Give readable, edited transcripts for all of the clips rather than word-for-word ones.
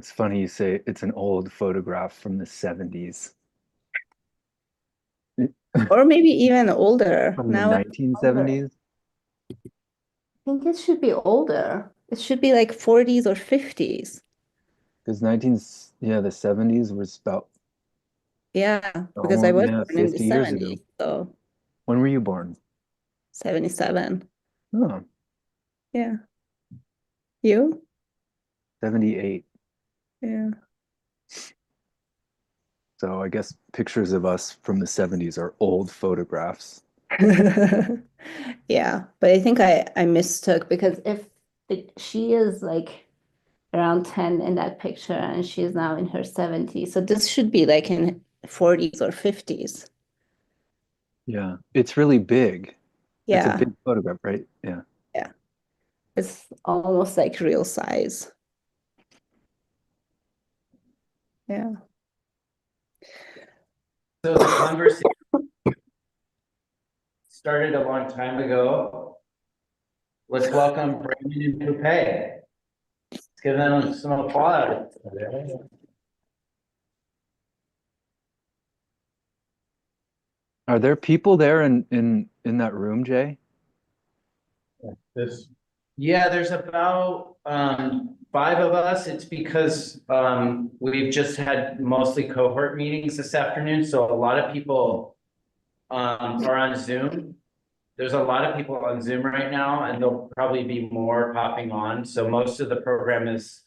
It's funny you say it's an old photograph from the 70s. Or maybe even older. From the Now it's older. 1970s? I think it should be older. It should be like 40s or 50s. Because yeah, the 70s was about Yeah, because I almost, was yeah, born in the 50 years ago. 70s, so When were you born? 77. Oh, Yeah. You? 78. Yeah. So I guess pictures of us from the 70s are old photographs. Yeah, but I think I mistook because if she is like around 10 in that picture and she's now in her 70s, so this should be like in 40s or 50s. Yeah, it's really big. It's a Yeah. big photograph, right? Yeah. Yeah. It's almost like real size. Yeah. So the conversation started a long time ago. Let's welcome Brandon and Poupeh. Let's give them some applause. Are there people there in that room, Jay? This. Yeah, there's about five of us. It's because we've just had mostly cohort meetings this afternoon, so a lot of people are on Zoom. There's a lot of people on Zoom right now, and there'll probably be more popping on. So most of the program is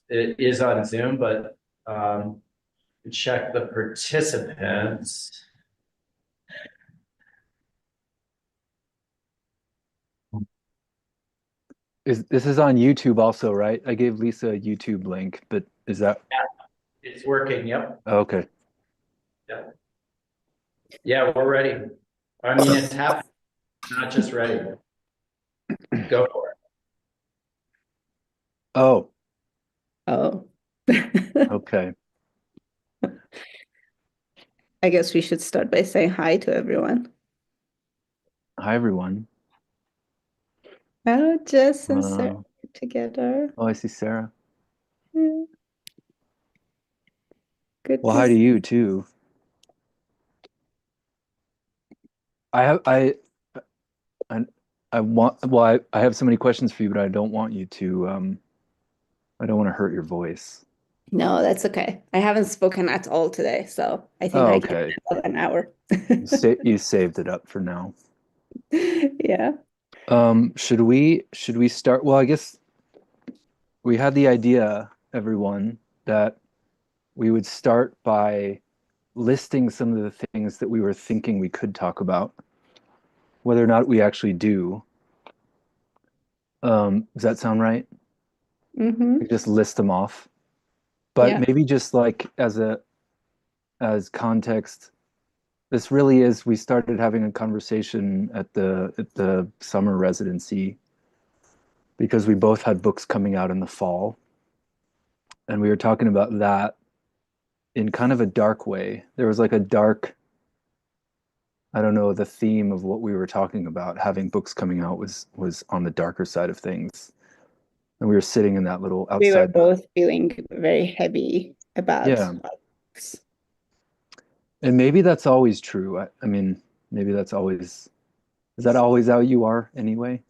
on Zoom, but check the participants. This is on YouTube also, right? I gave Lisa a YouTube link, but is that It's working. Yep. okay? Yep. Yeah, we're ready. I mean, it's happening, not just ready. Go for it. Oh, Oh. okay. I guess we should start by saying hi to everyone. Hi, everyone. Oh, Jess and Sarah Uh, together. oh, I see Sarah. Yeah, good Well, to hi to see. you too. I have I, I want well, I have so many questions for you, but I don't want you to I don't want to hurt your voice. No, that's okay. I haven't spoken at all today, so I think Oh, I can okay. handle an hour. You saved it up for now. Yeah. Should we start? Well, I guess we had the idea, everyone, that we would start by listing some of the things that we were thinking we could talk about, whether or not we actually do. Does that sound right? We Mm-hmm. just list them off, but Yeah. maybe just like as context, this really is. We started having a conversation at the summer residency because we both had books coming out in the fall, and we were talking about that in kind of a dark way. There was like a dark, I don't know, the theme of what we were talking about, having books coming out was on the darker side of things. And we were sitting in that little We were outside. both feeling very heavy about Yeah. books. And maybe that's always true. I mean, maybe that's always, is that always how you are anyway?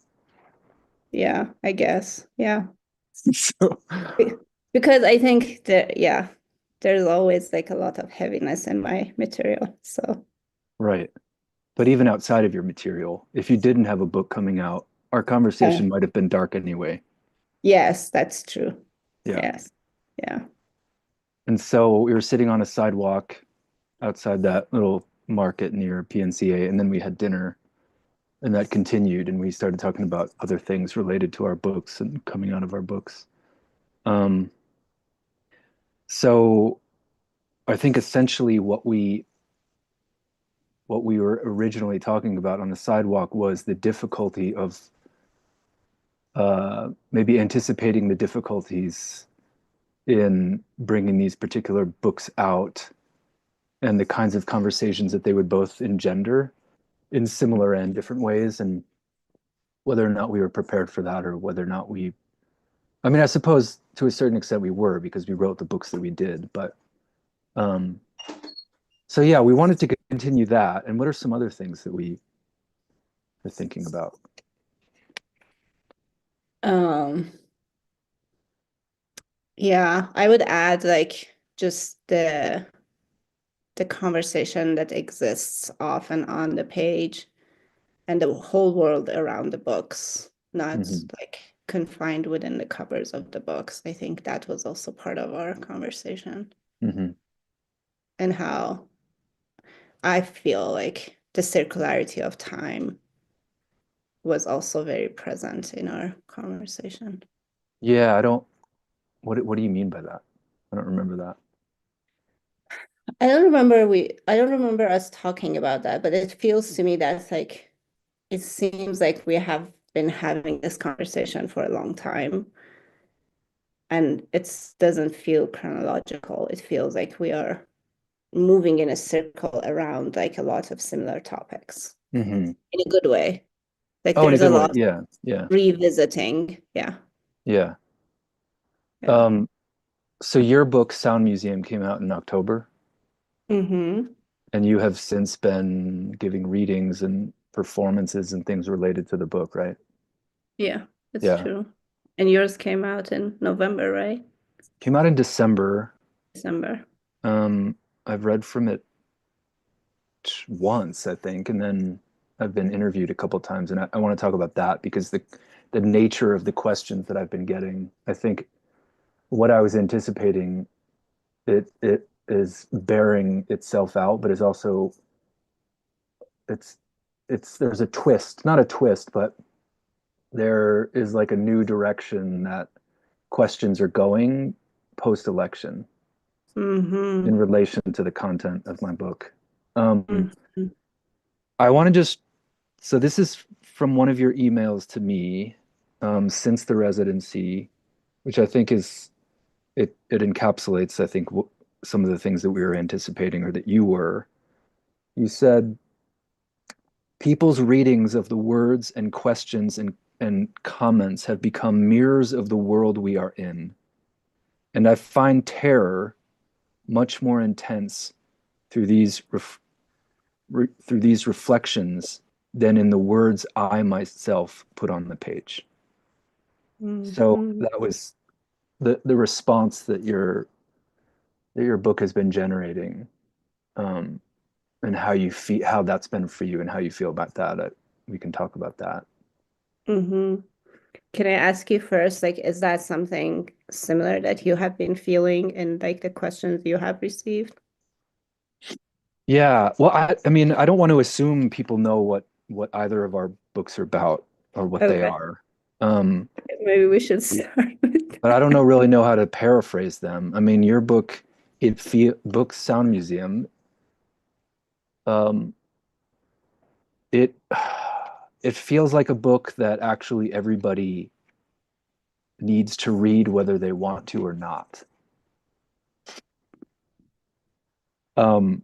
Yeah, I guess. Yeah. So, Be- Because I think that, yeah, there's always like a lot of heaviness in my material. So, right. But even outside of your material, if you didn't have a book coming out, our yeah. conversation might have been dark anyway. Yes, that's true. Yeah. Yes. Yeah. And so we were sitting on a sidewalk outside that little market near PNCA, and then we had dinner, and that continued, and we started talking about other things related to our books and coming out of our books. Um, so I think essentially what we were originally talking about on the sidewalk was the difficulty of maybe anticipating the difficulties in bringing these particular books out and the kinds of conversations that they would both engender in similar and different ways, and whether or not we were prepared for that or whether or not we I mean, I suppose to a certain extent we were because we wrote the books that we did, but um, so yeah, we wanted to continue that. And what are some other things that we are thinking about? Um, yeah, I would add like just the conversation that exists off and on the page and the whole world around the books, not Hmm. like confined within the covers of the books. I think that was also part of our conversation Hmm. and how I feel like the circularity of time was also very present in our conversation. Yeah, I don't. What do you mean by that? I don't remember that. I don't remember us talking about that, but it feels to me that like it seems like we have been having this conversation for a long time and it doesn't feel chronological. It feels like we are moving in a circle around like a lot of similar topics Hmm. in a good way. Like Oh, in a there's a good way. lot of Yeah, yeah, revisiting. Yeah. yeah. Yeah. Um, so your book, Sound Museum, came out in October, Mm-hmm. and you have since been giving readings and performances and things related to the book, right? Yeah, it's Yeah. true. And yours came out in November, right? Came out in December. December. Um, I've read from it once, I think, and then I've been interviewed a couple times, and I want to talk about that because the nature of the questions that I've been getting, I think what I was anticipating, it is bearing itself out, but is also it's there's a twist, not a twist, but there is like a new direction that questions are going post-election in Mm-hmm. relation to the content of my book. Um, Mm-hmm. I want to just, so this is from one of your emails to me since the residency, which I think is, it encapsulates, I think, some of the things that we were anticipating or that you were. You said, people's readings of the words and questions and comments have become mirrors of the world we are in. And I find terror much more intense through through these reflections than in the words I myself put on the page. So Mm-hmm. that was the response that your book has been generating, um, and how you feel, how that's been for you, and how you feel about that. We can talk about that. Mm-hmm. Can I ask you first, like, is that something similar that you have been feeling in like the questions you have received? Yeah, well, I mean, I don't want to assume people know what either of our books are about or what they Okay, are. Um, maybe we should start with but I that. don't really know how to paraphrase them. I mean, your book, book Sound Museum, um, it it feels like a book that actually everybody needs to read whether they want to or not. Um,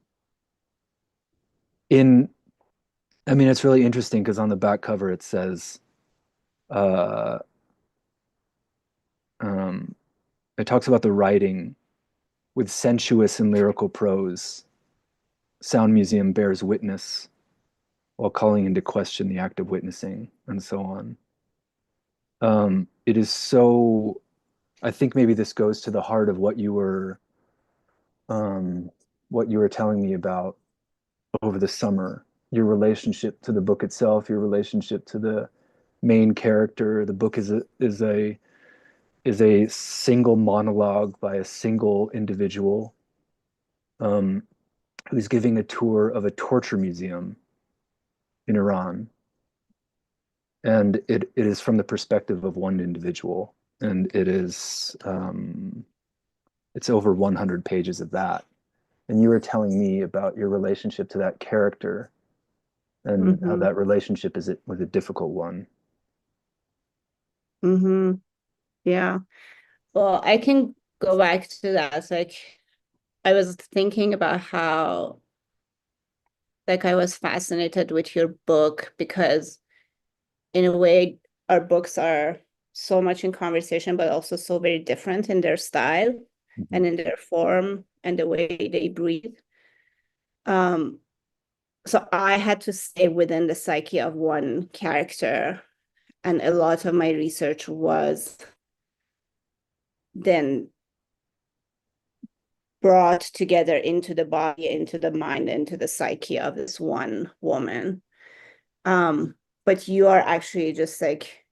in I mean, it's really interesting because on the back cover it says, uh, um, it talks about the writing with sensuous and lyrical prose. Sound Museum bears witness while calling into question the act of witnessing, and so on. It is so. I think maybe this goes to the heart of um, what you were telling me about over the summer. Your relationship to the book itself, your relationship to the main character. The book is a single monologue by a single individual, um, who's giving a tour of a torture museum in Iran, and it is from the perspective of one individual, and it's over 100 pages of that. And you were telling me about your relationship to that character and how Mm-hmm. that relationship was a difficult one. Mm-hmm. Yeah. Well, I can go back to that. Like, I was thinking about how, like, I was fascinated with your book because, in a way, our books are so much in conversation, but also so very different in their style and in their form and the way they breathe. So I had to stay within the psyche of one character, and a lot of my research was then brought together into the body, into the mind, into the psyche of this one woman. But you are actually just like,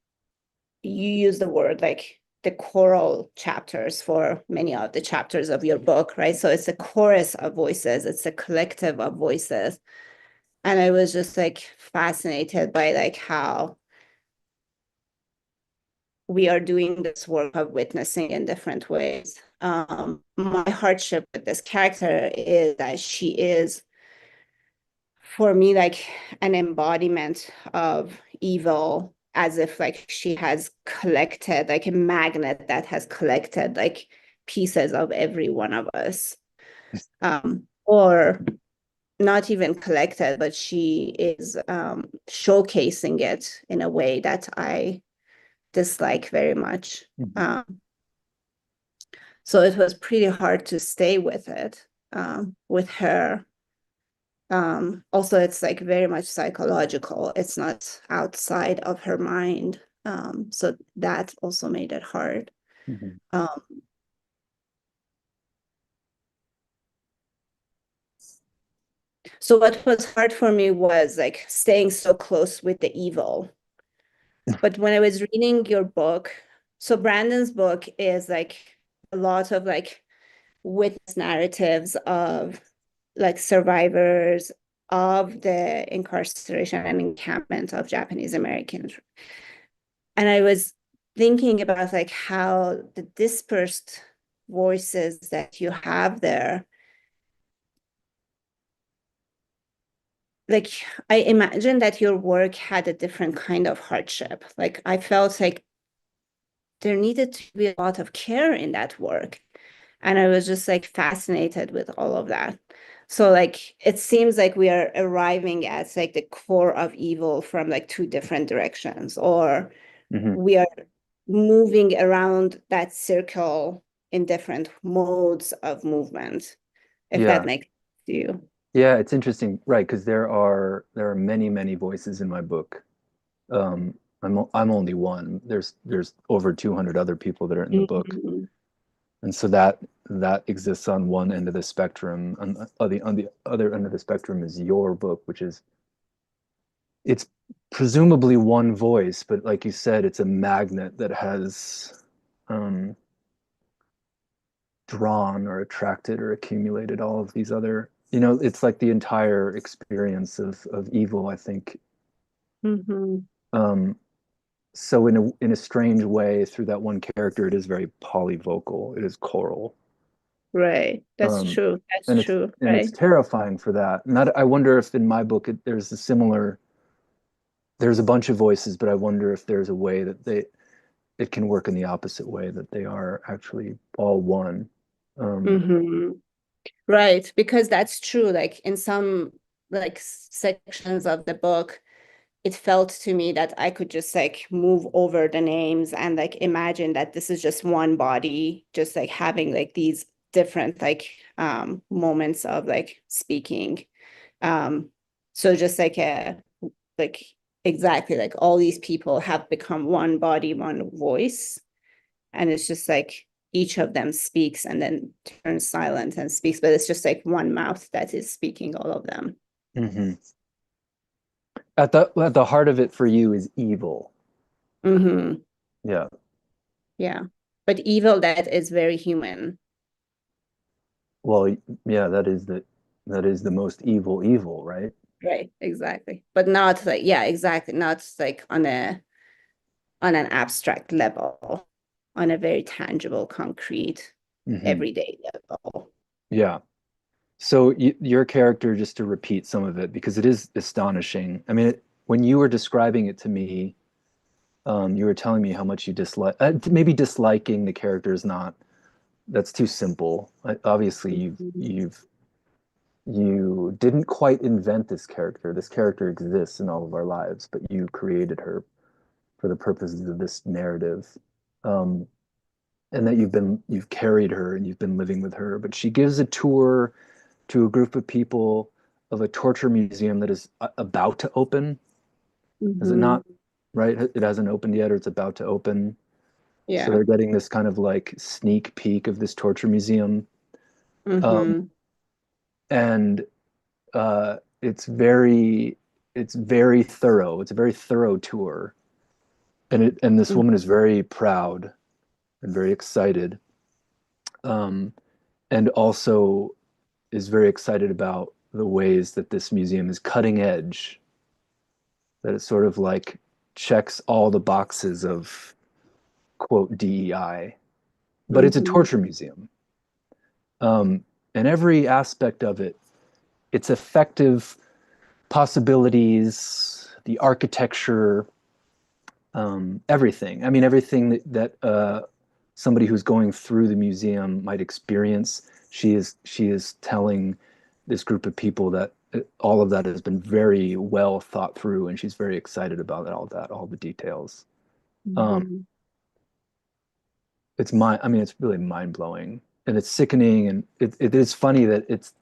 you use the word like the choral chapters for many of the chapters of your book, right? So it's a chorus of voices, it's a collective of voices. And I was just like fascinated by like how we are doing this work of witnessing in different ways. My hardship with this character is that she is, for me, like an embodiment of evil, as if like she has collected, like a magnet that has collected like pieces of every one of us. Or not even collected, but she is showcasing it in a way that I dislike very much. So it was pretty hard to stay with it, with her. Also, it's like very much psychological. It's not outside of her mind. So that also made it hard. Um, so what was hard for me was like staying so close with the evil. But when I was reading your book, so Brandon's book is like a lot of like witness narratives of like survivors of the incarceration and encampment of Japanese Americans. And I was thinking about like how the dispersed voices that you have there, like I imagine that your work had a different kind of hardship. Like I felt like there needed to be a lot of care in that work. And I was just like fascinated with all of that. So like it seems like we are arriving at like the core of evil from like two different directions, or we are moving around that circle in different modes of movement, if that makes sense to you. Yeah, it's interesting, right? Because there are many, many voices in my book. I'm only one. There's over 200 other people that are in the book, and so that exists on one end of the spectrum. On the other end of the spectrum is your book, which is it's presumably one voice, but like you said, it's a magnet that has drawn or attracted or accumulated all of these other, it's like the entire experience of evil, I think. So in a strange way, through that one character, it is very polyvocal. It is choral. Right. That's true. That's true. And it's terrifying for that. And I wonder if in my book there's a bunch of voices, but I wonder if there's a way that it can work in the opposite way, that they are actually all one. Right, because that's true. Like in some like sections of the book, it felt to me that I could just like move over the names and like imagine that this is just one body, just like having like these different like moments of like speaking. So just like like exactly like all these people have become one body, one voice. And it's just like each of them speaks and then turns silent and speaks, but it's just like one mouth that is speaking all of them. At the heart of it for you is evil. Yeah. Yeah. But evil that is very human. Well, yeah, that is the most evil, right? Right, exactly. But not like, yeah, exactly. Not like on an abstract level, on a very tangible, concrete, everyday level. Yeah. So your character, just to repeat some of it, because it is astonishing. I mean, when you were describing it to me, you were telling me how much you dislike, maybe disliking the character is not, that's too simple. Obviously, you didn't quite invent this character. This character exists in all of our lives, but you created her for the purposes of this narrative. And that you've carried her and you've been living with her. But she gives a tour to a group of people of a torture museum that is about to open. Is it not? Right? It hasn't opened yet, or it's about to open. So they're getting this kind of like sneak peek of this torture museum. And it's very thorough. It's a very thorough tour. And this woman is very proud and very excited. And also is very excited about the ways that this museum is cutting edge, that it sort of like checks all the boxes of quote DEI, but it's a torture museum. And every aspect of it, its effective possibilities, the architecture, everything. I mean, everything that somebody who's going through the museum might experience. She is telling this group of people that all of that has been very well thought through, and she's very excited about all the details. It's really mind blowing, and it's sickening, and it is funny that it's,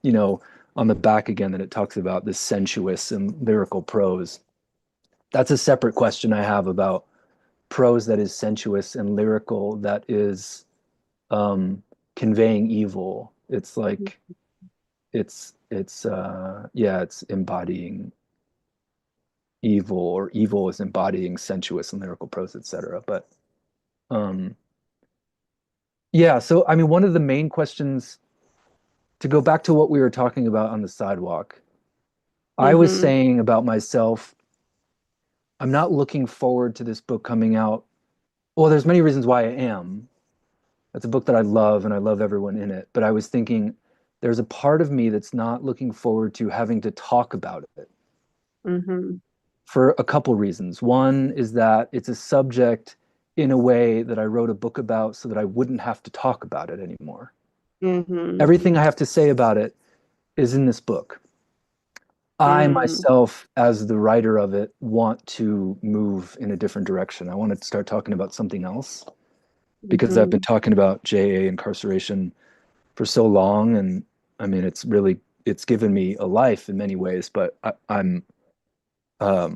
on the back again, that it talks about this sensuous and lyrical prose. That's a separate question I have about prose that is sensuous and lyrical, that is conveying evil. It's like it's embodying evil, or evil is embodying sensuous and lyrical prose, etc. But so I mean, one of the main questions, to go back to what we were talking about on the sidewalk, I was saying about myself, I'm not looking forward to this book coming out. Well, there's many reasons why I am. It's a book that I love, and I love everyone in it. But I was thinking, there's a part of me that's not looking forward to having to talk about it. For a couple reasons. One is that it's a subject in a way that I wrote a book about so that I wouldn't have to talk about it anymore. Everything I have to say about it is in this book. I myself, as the writer of it, want to move in a different direction. I want to start talking about something else, because I've been talking about JA incarceration for so long, and I mean, it's given me a life in many ways, but I'm I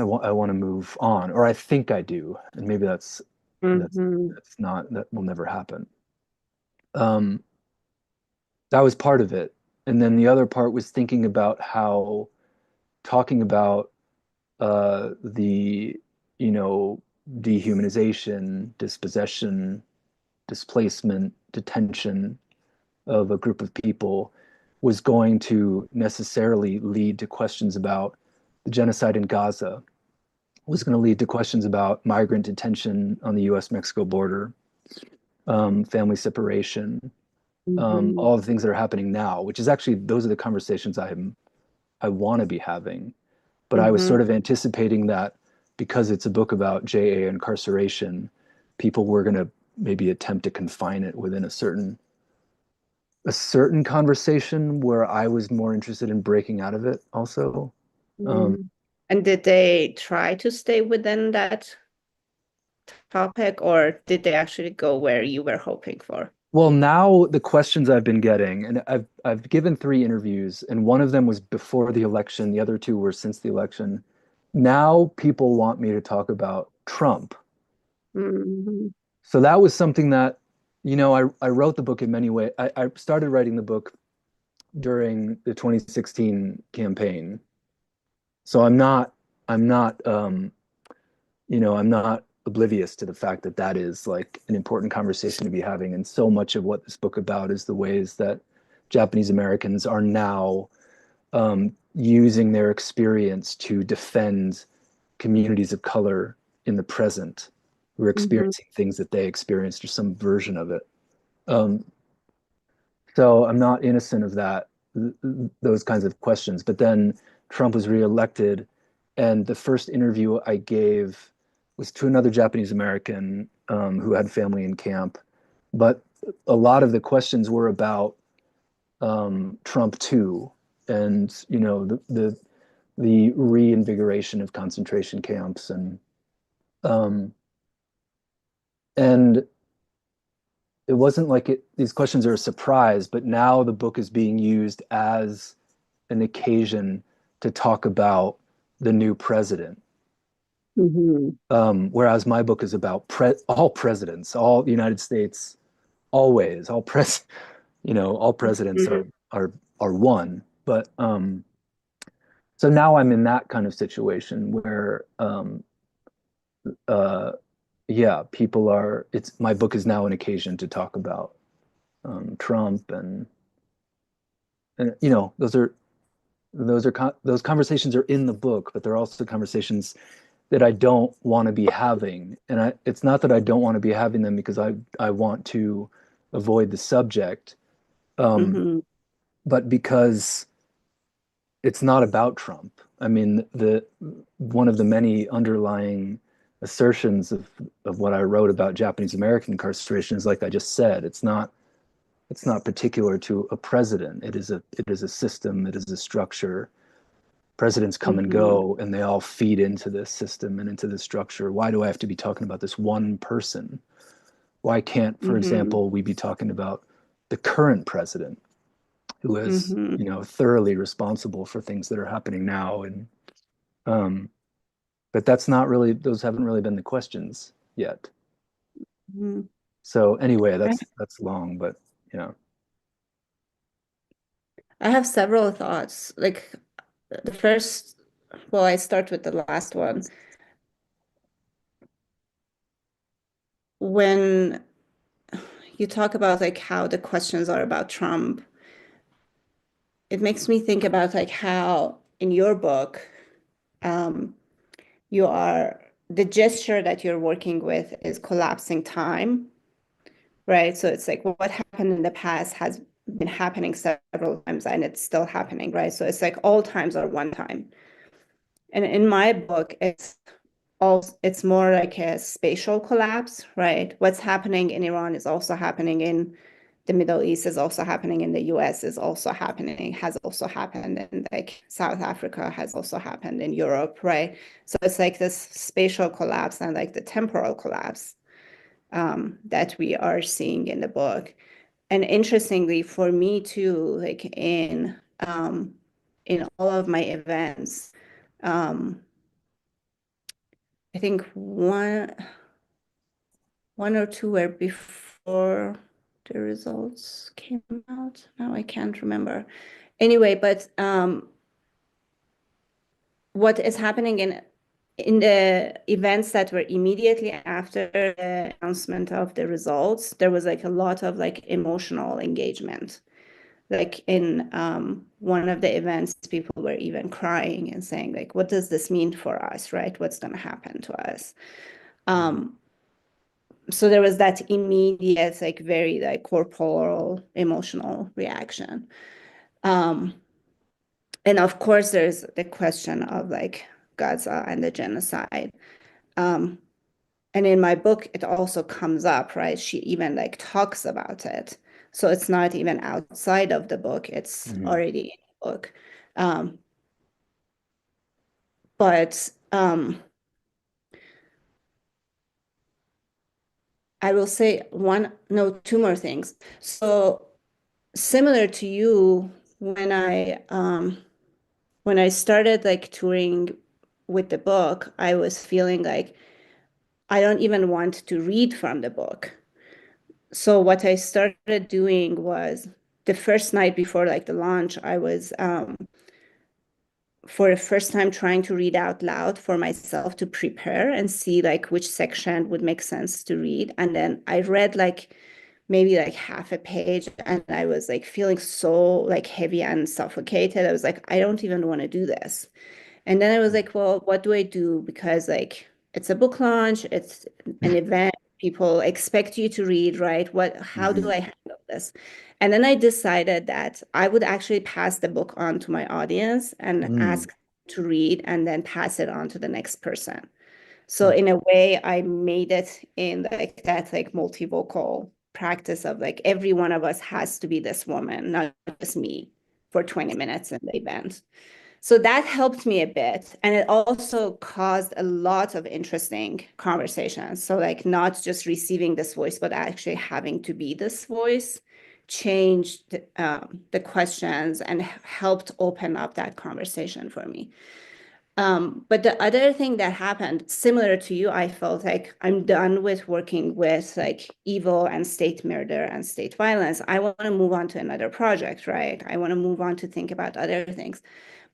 want to move on, or I think I do, and maybe that's not, that will never happen. That was part of it. And then the other part was thinking about how talking about the, dehumanization, dispossession, displacement, detention of a group of people was going to necessarily lead to questions about the genocide in Gaza, was going to lead to questions about migrant detention on the US-Mexico border, family separation, all the things that are happening now, which is actually, those are the conversations I want to be having. But I was sort of anticipating that because it's a book about JA incarceration, people were going to maybe attempt to confine it within a certain conversation, where I was more interested in breaking out of it also. And did they try to stay within that topic, or did they actually go where you were hoping for? Well, now the questions I've been getting, and I've given 3 interviews, and one of them was before the election, the other 2 were since the election. Now people want me to talk about Trump. So that was something that, I wrote the book in many ways. I started writing the book during the 2016 campaign. So I'm not oblivious to the fact that that is like an important conversation to be having. And so much of what this book about is the ways that Japanese Americans are now using their experience to defend communities of color in the present, who are experiencing things that they experienced, or some version of it. So I'm not innocent of those kinds of questions. But then Trump was reelected, and the first interview I gave was to another Japanese American who had family in camp. But a lot of the questions were about Trump too, and the the reinvigoration of concentration camps, um, and it wasn't like these questions are a surprise, but now the book is being used as an occasion to talk about the new president. Whereas my book is about all presidents, all the United States, always, all presidents are one. But so now I'm in that kind of situation where uh, yeah, people are. It's my book is now an occasion to talk about Trump, and those conversations are in the book, but they're also conversations that I don't want to be having. And it's not that I don't want to be having them because I want to avoid the subject, but because it's not about Trump. I mean, the one of the many underlying assertions of what I wrote about Japanese American incarceration is, like I just said, it's not particular to a president. It is a system, it is a structure. Presidents come and go, and they all feed into this system and into this structure. Why do I have to be talking about this one person? Why can't, for example, we be talking about the current president, who is, thoroughly responsible for things that are happening now? And but those haven't really been the questions yet. So anyway, that's long, but yeah. I have several thoughts. Like the first, well, I start with the last one. When you talk about like how the questions are about Trump, it makes me think about like how in your book, the gesture that you're working with is collapsing time, right? So it's like what happened in the past has been happening several times and it's still happening, right? So it's like all times are one time. And in my book, it's more like a spatial collapse, right? What's happening in Iran is also happening in the Middle East, is also happening in the US, has also happened in like South Africa, has also happened in Europe, right? So it's like this spatial collapse and like the temporal collapse that we are seeing in the book. And interestingly, for me too, like in all of my events, I think one or two were before the results came out. Now I can't remember. Anyway, but what is happening in the events that were immediately after the announcement of the results, there was like a lot of like emotional engagement. Like in one of the events, people were even crying and saying like, what does this mean for us, right? What's going to happen to us? So there was that immediate, like very like corporal, emotional reaction. And of course, there's the question of like Gaza and the genocide. And in my book, it also comes up, right? She even like talks about it. So it's not even outside of the book, it's already in the book. But I will say two more things. So similar to you, when I started like touring with the book, I was feeling like I don't even want to read from the book. So what I started doing was the first night before like the launch, I was for the first time trying to read out loud for myself to prepare and see like which section would make sense to read. And then I read like maybe like half a page and I was like feeling so like heavy and suffocated. I was like, I don't even want to do this. And then I was like, well, what do I do? Because like it's a book launch, it's an event, people expect you to read, right? How do I handle this? And then I decided that I would actually pass the book on to my audience and ask to read and then pass it on to the next person. So in a way, I made it in like that like multivocal practice of like every one of us has to be this woman, not just me, for 20 minutes in the event. So that helped me a bit. And it also caused a lot of interesting conversations. So, like, not just receiving this voice, but actually having to be this voice changed the questions and helped open up that conversation for me. But the other thing that happened, similar to you, I felt like I'm done with working with like evil and state murder and state violence. I want to move on to another project, right? I want to move on to think about other things.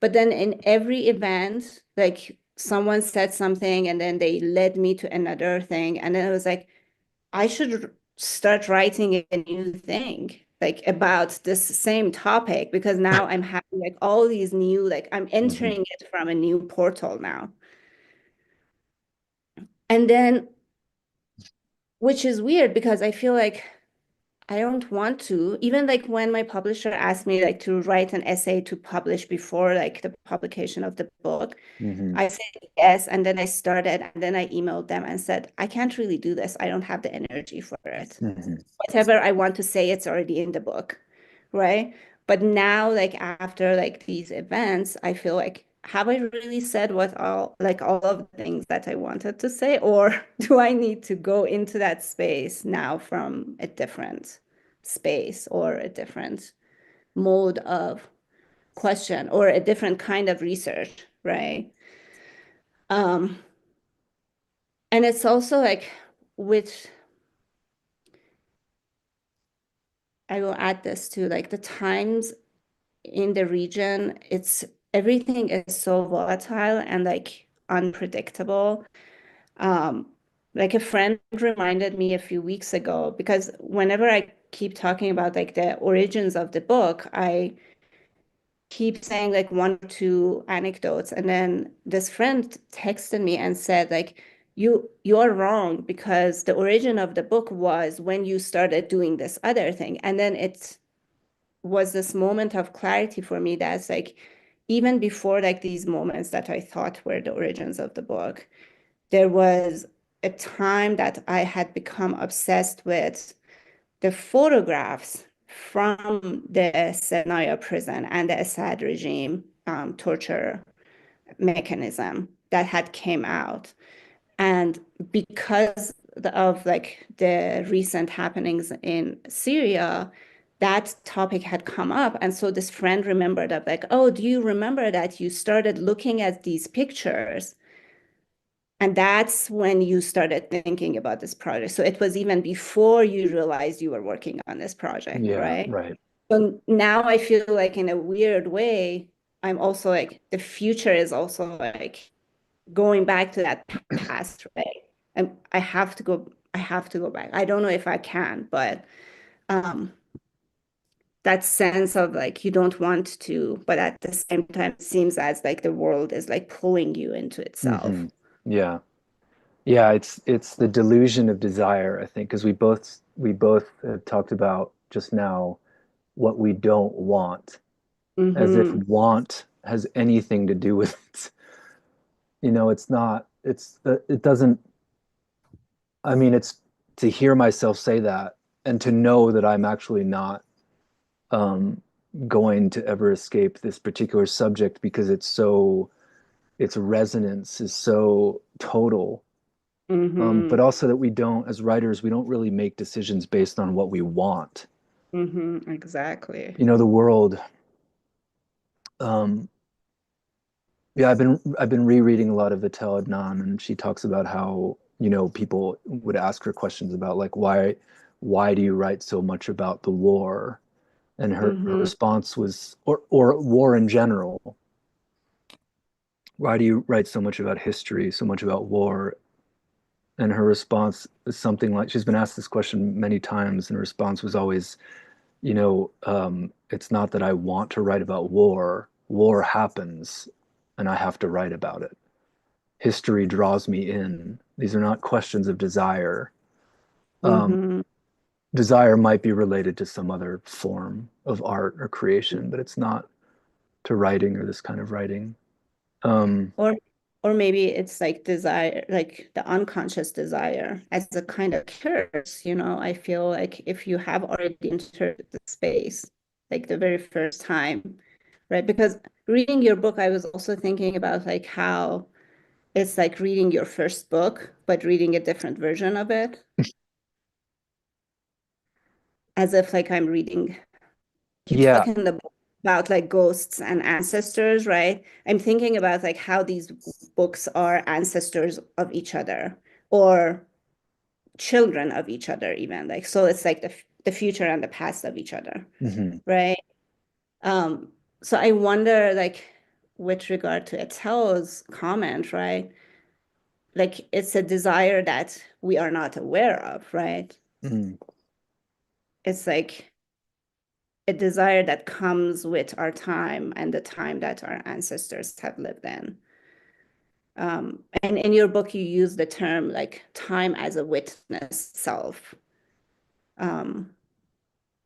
But then in every event, like someone said something and then they led me to another thing. And then it was like, I should start writing a new thing like about this same topic because now I'm having like all these new, like I'm entering it from a new portal now. And then, which is weird because I feel like I don't want to, even like when my publisher asked me like to write an essay to publish before like the publication of the book, I said yes, and then I started, and then I emailed them and said, I can't really do this. I don't have the energy for it. Whatever I want to say, it's already in the book, right? But now, like after like these events, I feel like, have I really said what all of the things that I wanted to say, or do I need to go into that space now from a different space or a different mode of question or a different kind of research, right? Um, and it's also like with, I will add this to like the times in the region, it's everything is so volatile and like unpredictable. Um, like a friend reminded me a few weeks ago, because whenever I keep talking about like the origins of the book, I keep saying like one or two anecdotes, and then this friend texted me and said like you're wrong because the origin of the book was when you started doing this other thing. And then it was this moment of clarity for me that's like even before like these moments that I thought were the origins of the book, there was a time that I had become obsessed with the photographs from the Senaya prison and the Assad regime torture mechanism that had came out. And because of like the recent happenings in Syria, that topic had come up. And so this friend remembered of like, oh, do you remember that you started looking at these pictures? And that's when you started thinking about this project. So it was even before you realized you were working on this project, Yeah, right? right. So now I feel like in a weird way, I'm also like the future is also like going back to that past, right? And I have to go back. I don't know if I can, but um that sense of like you don't want to, but at the same time it seems as like the world is like pulling you into itself. Yeah. Yeah, it's the delusion of desire, I think, because we both have talked about just now what we don't want, as if Mm-hmm. want has anything to do with it. It's not, it doesn't, I mean, it's to hear myself say that and to know that I'm actually not um, going to ever escape this particular subject because its resonance is so total. Mm-hmm. But also that we don't, as writers, we don't really make decisions based on what we want. Mm-hmm. Exactly. The world, um, yeah, I've been rereading a lot of Vitel Adnan, and she talks about how, people would ask her questions about like why do you write so much about the war? And her Mm-hmm. response was, or war in general. Why do you write so much about history, so much about war? And her response is something like, she's been asked this question many times, and her response was always, it's not that I want to write about war. War happens, and I have to write about it. History draws me in. These are not questions of desire. Um, Mm-hmm. Desire might be related to some other form of art or creation, but it's not to writing or this kind of writing. Um, Or or maybe it's like desire, like the unconscious desire as a kind of curse, you know. I feel like if you have already entered the space, like the very first time, right? Because reading your book, I was also thinking about like how it's like reading your first book, but reading a different version of it, as if like I'm reading, you Yeah. talk in the book about like ghosts and ancestors, right? I'm thinking about like how these books are ancestors of each other or children of each other, even like, so it's like the future and the past of each other, Hmm. right? Um, so I wonder, like, with regard to Etel's comment, right? Like, it's a desire that we are not aware of, right? Hmm. It's like a desire that comes with our time and the time that our ancestors have lived in. And in your book, you use the term like time as a witness self. Um,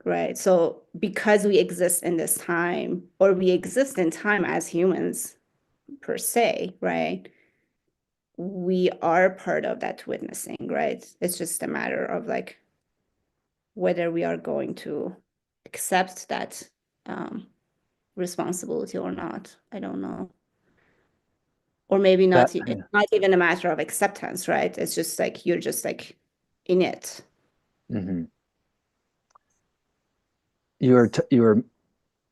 right. So because we exist in this time, or we exist in time as humans per se, right? We are part of that witnessing, right? It's just a matter of like whether we are going to accept that um, responsibility or not. I don't know. Or maybe That, not, it's not even a matter of acceptance, right? It's just like you're just like in it. hmm. You were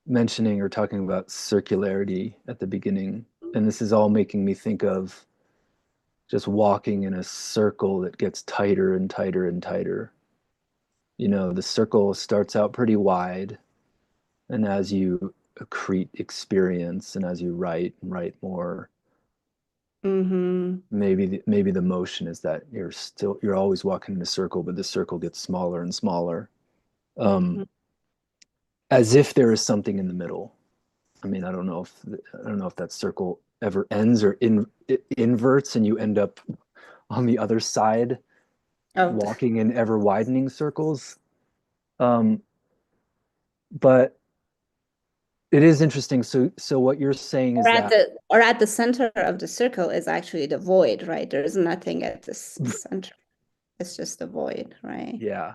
mentioning or talking about circularity at the beginning, and this is all making me think of just walking in a circle that gets tighter and tighter and tighter. You know, the circle starts out pretty wide, and as you accrete experience and as you write and write more, Mm-hmm. maybe the motion is that you're always walking in a circle, but the circle gets smaller and smaller, Mm-hmm. as if there is something in the middle. I mean, I don't know if that circle ever ends or it inverts and you end up on the other side Oh, walking in ever widening circles. Um, but it is interesting. So what you're saying is that or at the center of the circle is actually the void, right? There is nothing at this center. It's just the void, right? yeah.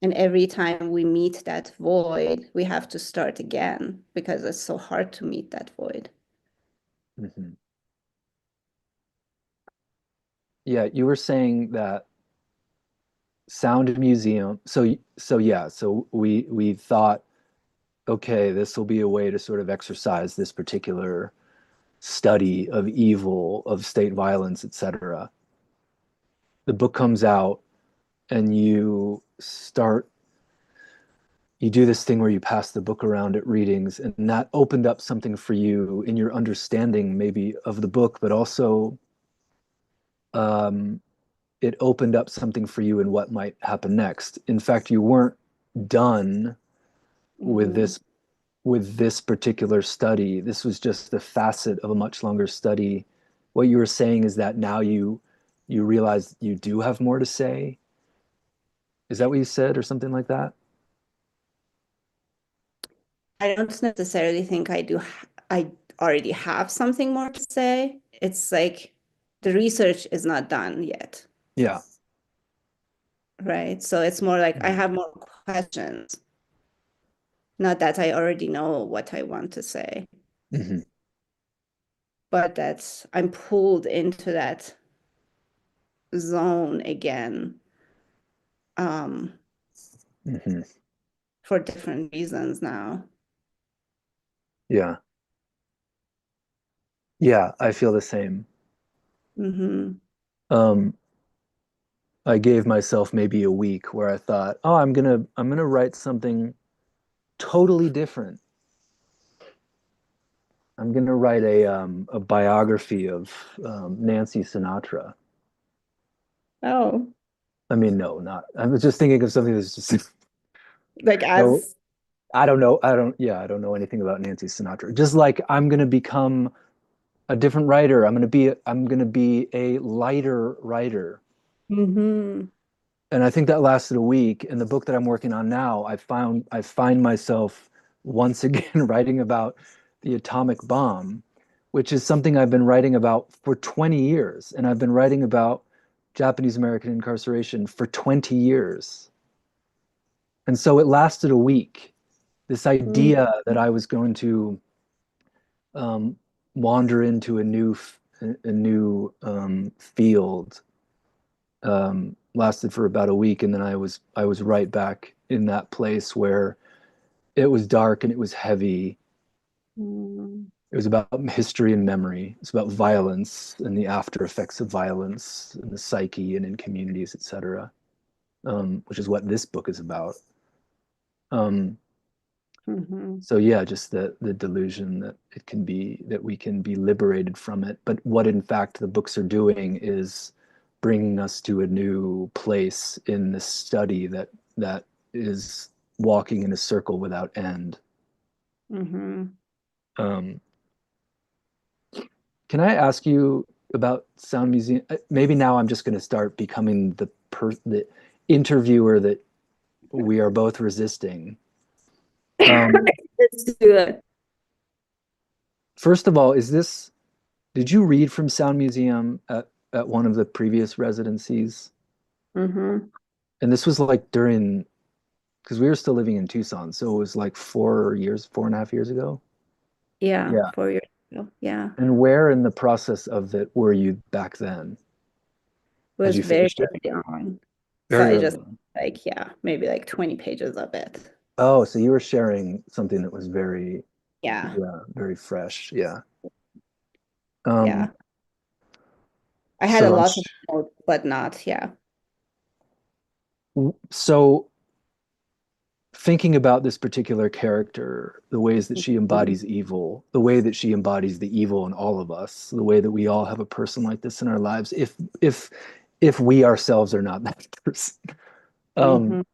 And every time we meet that void, we have to start again because it's so hard to meet that void. Hmm. Yeah, you were saying that sound museum. So yeah, so we thought, okay, this will be a way to sort of exercise this particular study of evil, of state violence, etc. The book comes out and you do this thing where you pass the book around at readings, and that opened up something for you in your understanding maybe of the book, but also um, it opened up something for you in what might happen next. In fact, you weren't done with Mm-hmm. this particular study. This was just the facet of a much longer study. What you were saying is that now you realize you do have more to say. Is that what you said, or something like that? I don't necessarily think I already have something more to say. It's like the research is not done yet, Yeah. right? So it's more like I Mhm. have more questions, not that I already know what I want to say, Mhm. but that I'm pulled into that zone again, um, Mhm. for different reasons now. Yeah. Yeah, I feel the same. Mm-hmm. Um, I gave myself maybe a week where I thought, oh, I'm gonna write something totally different. I'm gonna write a biography of Nancy Sinatra. Oh, I mean, no, not. I was just thinking of something that's just like so as I don't know. I don't know anything about Nancy Sinatra. Just like I'm gonna become a different writer. I'm gonna be a lighter writer. mm-hmm. And I think that lasted a week. And the book that I'm working on now, I find myself once again writing about the atomic bomb, which is something I've been writing about for 20 years. And I've been writing about Japanese American incarceration for 20 years. And so it lasted a week. This idea that I was going to wander into a new field. Lasted for about a week, and then I was right back in that place where it was dark and it was heavy. Mm. It was about history and memory. It's about violence and the after effects of violence in the psyche and in communities, etc. Which is what this book is about. Um, Mhm. so yeah, just the delusion that it can be that we can be liberated from it. But what in fact the books are doing is bringing us to a new place in the study that is walking in a circle without end. Mhm. Um, can I ask you about Sound Museum? Maybe now I'm just going to start becoming the interviewer that we are both resisting. Let's do it. First of all, did you read from Sound Museum at one of the previous residencies? Mm-hmm. And this was like during, because we were still living in Tucson, so it was like 4.5 years ago. Yeah, Yeah. 4 years ago. Yeah. And where in the process of it were you back then? It Had was you very finished it? early on. So Very I early just on. like, yeah, maybe like 20 pages of it. Oh, so you were sharing something that was very, Yeah. yeah, very fresh. Yeah. Yeah. Um, I had a so I'm lot of notes, but not, yeah. so thinking about this particular character, the ways that she Mhm. embodies evil, the way that she embodies the evil in all of us, the way that we all have a person like this in our lives, if we ourselves are not that person. Um, Mhm.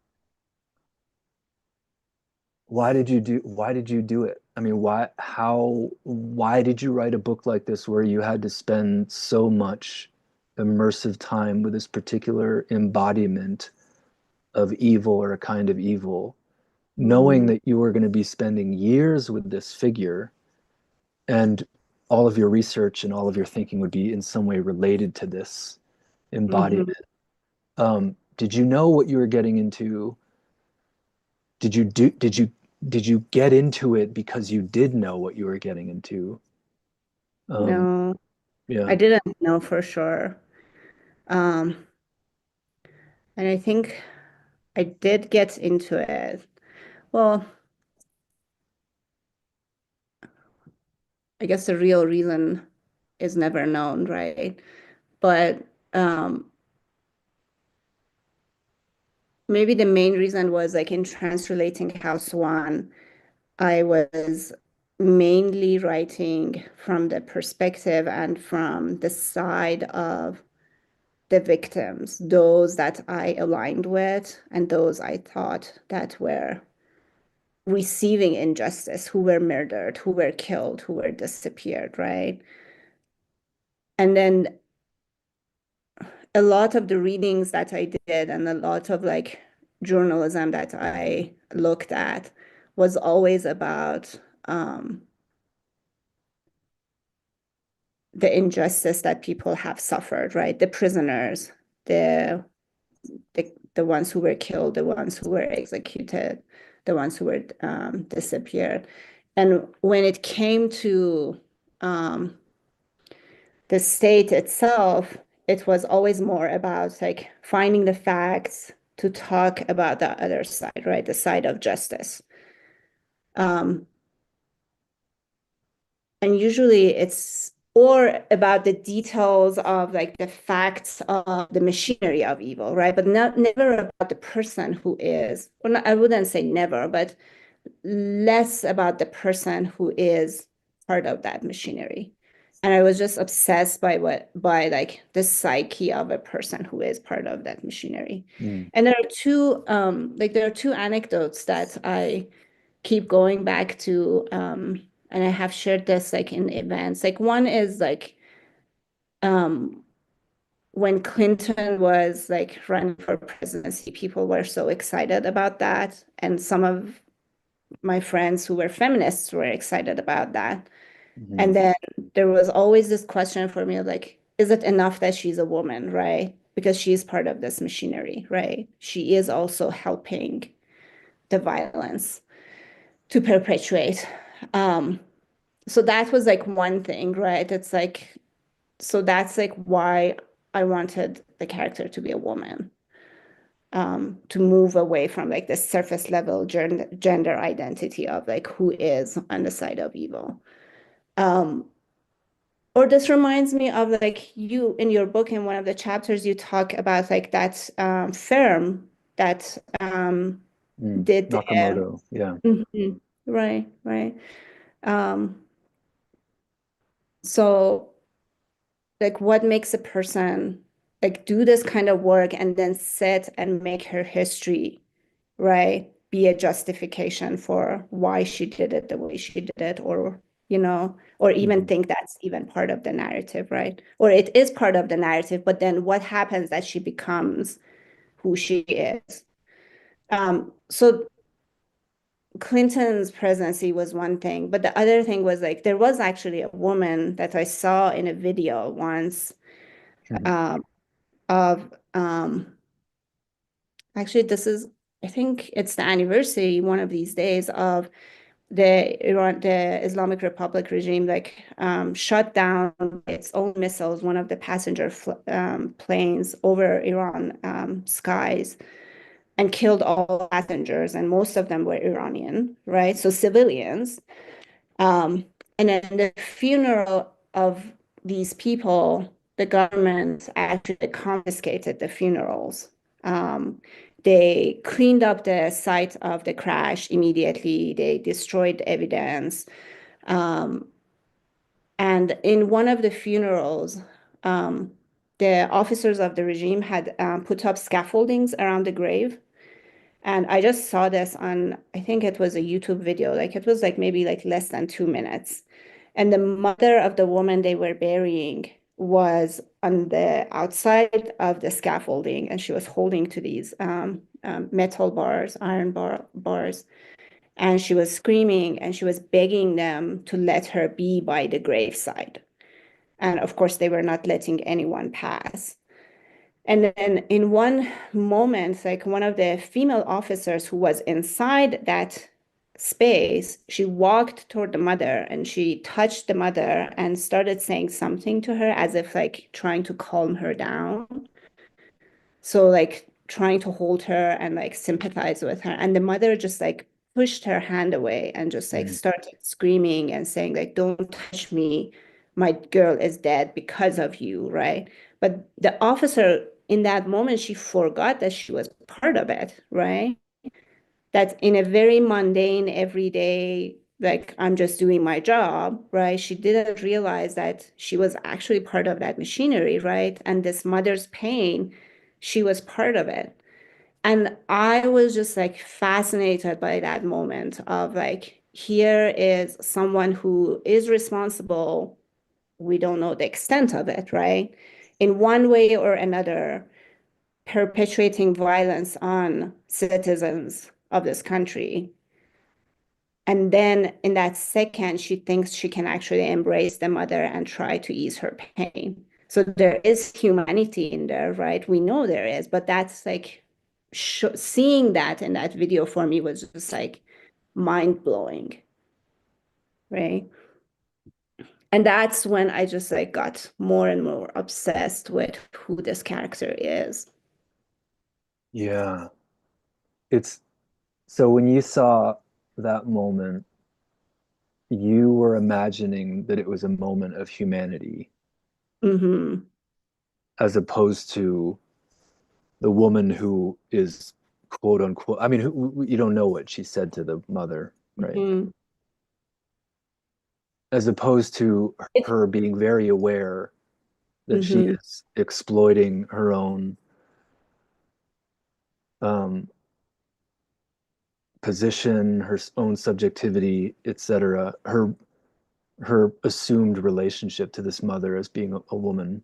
why did you do it? I mean, why did you write a book like this where you had to spend so much immersive time with this particular embodiment of evil or a kind of evil, knowing Mhm. that you were going to be spending years with this figure and all of your research and all of your thinking would be in some way related to this embodiment. Mhm. Did you know what you were getting into? Did you do, did you get into it because you did know what you were getting into? Um, No, I yeah. didn't know for sure. Um, and I think I did get into it. Well, I guess the real reason is never known, right? But um, maybe the main reason was like in Translating House One, I was mainly writing from the perspective and from the side of the victims, those that I aligned with and those I thought that were receiving injustice, who were murdered, who were killed, who were disappeared, right? And then a lot of the readings that I did and a lot of like journalism that I looked at was always about the injustice that people have suffered, right? The prisoners, the the ones who were killed, the ones who were executed, the ones who were disappeared. And when it came to um, the state itself, it was always more about like finding the facts to talk about the other side, right? The side of justice. Um, and usually it's or about the details of like the facts of the machinery of evil, right? But not never about the person who is, or not, I wouldn't say never, but less about the person who is part of that machinery. And I was just obsessed by like the psyche of a person who is part of that machinery. Mm. And there are two anecdotes that I keep going back to, and I have shared this like in events. Like one is like um, when Clinton was like running for presidency, people were so excited about that, and some of my friends who were feminists were excited about that. Mhm. And then there was always this question for me of like, is it enough that she's a woman, right? Because she's part of this machinery, right? She is also helping the violence to perpetuate. Um, so that was like one thing, right? It's like, so that's like why I wanted the character to be a woman, to move away from like the surface level gender identity of like who is on the side of evil. Um, or this reminds me of like you in your book in one of the chapters you talk about like that firm that did the Nakamoto, yeah. Mhm. Right, right. Um, so like what makes a person like do this kind of work and then sit and make her history, right, be a justification for why she did it the way she did it, or or even Mhm. think that's even part of the narrative, right? Or it is part of the narrative, but then what happens that she becomes who she is. So Clinton's presidency was one thing, but the other thing was like there was actually a woman that I saw in a video once, Mhm. um, of actually this is, I think it's the anniversary one of these days of the Islamic Republic regime like shut down its own missiles, one of the passenger planes over Iran skies, and killed all passengers, and most of them were Iranian, right? So civilians. Um, and then the funeral of these people, the government actually confiscated the funerals. They cleaned up the site of the crash immediately. They destroyed evidence. Um, and in one of the funerals, um, the officers of the regime had put up scaffoldings around the grave. And I just saw this on, I think it was a YouTube video, like it was like maybe like less than 2 minutes. And the mother of the woman they were burying was on the outside of the scaffolding, and she was holding to these metal bars, bars, and she was screaming and she was begging them to let her be by the graveside. And of course, they were not letting anyone pass. And then in one moment, like one of the female officers who was inside that space, she walked toward the mother and she touched the mother and started saying something to her as if like trying to calm her down. So like trying to hold her and like sympathize with her. And the mother just like pushed her hand away and just like Mhm. started screaming and saying like, don't touch me. My girl is dead because of you, right? But the officer in that moment, she forgot that she was part of it, right? That in a very mundane, everyday, like I'm just doing my job, right? She didn't realize that she was actually part of that machinery, right? And this mother's pain, she was part of it. And I was just like fascinated by that moment of like, here is someone who is responsible. We don't know the extent of it, right? In one way or another, perpetuating violence on citizens of this country. And then in that second, she thinks she can actually embrace the mother and try to ease her pain. So there is humanity in there, right? We know there is, but that's like seeing that in that video for me was just like mind blowing, right? And that's when I just like got more and more obsessed with who this character is. Yeah. It's so when you saw that moment, you were imagining that it was a moment of humanity Mm-hmm. as opposed to the woman who is quote unquote, I mean, you don't know what she said to the mother, right? Mm-hmm. As opposed to It, her being very aware that she mm-hmm. is exploiting her own um, position, her own subjectivity, etc. Her assumed relationship to this mother as being a woman,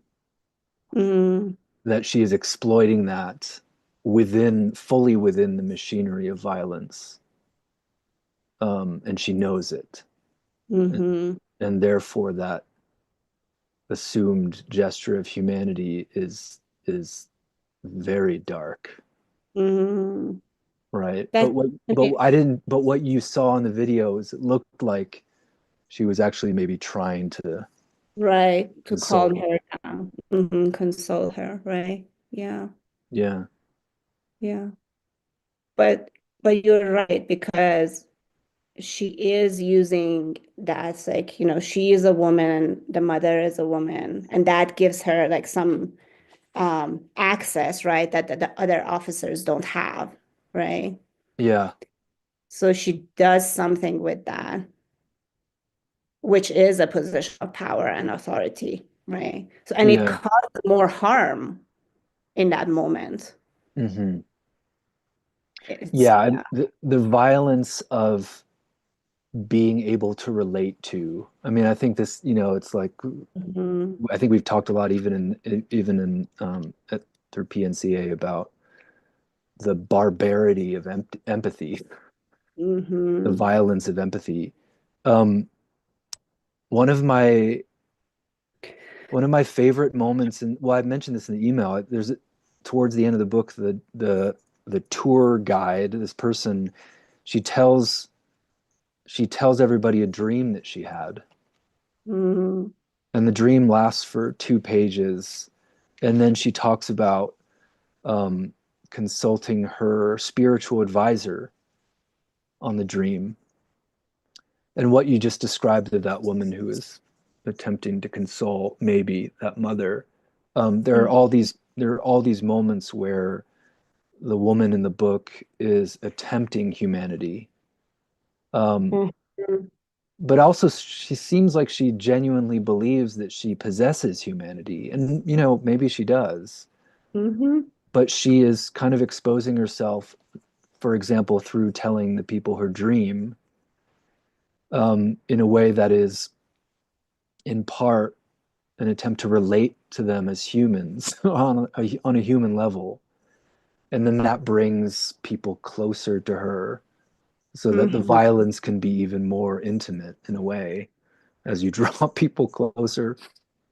Mm-hmm. that she is exploiting that within fully within the machinery of violence, and she knows it, and, Mm-hmm. and therefore that assumed gesture of humanity is very dark, Mm-hmm. right? That But what you saw in the videos, it looked like She was actually maybe trying to Right, to console. calm her down, console her, right? Yeah, Yeah. yeah. But you're right, because she is using that, like, she is a woman, the mother is a woman, and that gives her like some access, right, that the other officers don't have, right? Yeah. So she does something with that, which is a position of power and authority, right? So, and it Yeah. caused more harm in that moment. Hmm. It's, Yeah. yeah. The violence of being able to relate to. I mean, I think this, it's like Mhm. I think we've talked a lot, even in through PNCA, about the barbarity of empathy, the Mhm. violence of empathy. Um, one of my favorite moments, and well, I mentioned this in the email. There's towards the end of the book, the tour guide, this person, she tells everybody a dream that she had, Mhm. and the dream lasts for 2 pages, and then she talks about um, consulting her spiritual advisor on the dream, and what you just described of that woman who is attempting to console maybe that mother. There are all these moments where the woman in the book is attempting humanity, um, Mhm. but also she seems like she genuinely believes that she possesses humanity, and maybe she does, Mhm. but she is kind of exposing herself, for example, through telling the people her dream, in a way that is in part an attempt to relate to them as humans on a human level. And then that brings people closer to her so that the Mhm. violence can be even more intimate in a way as you draw people closer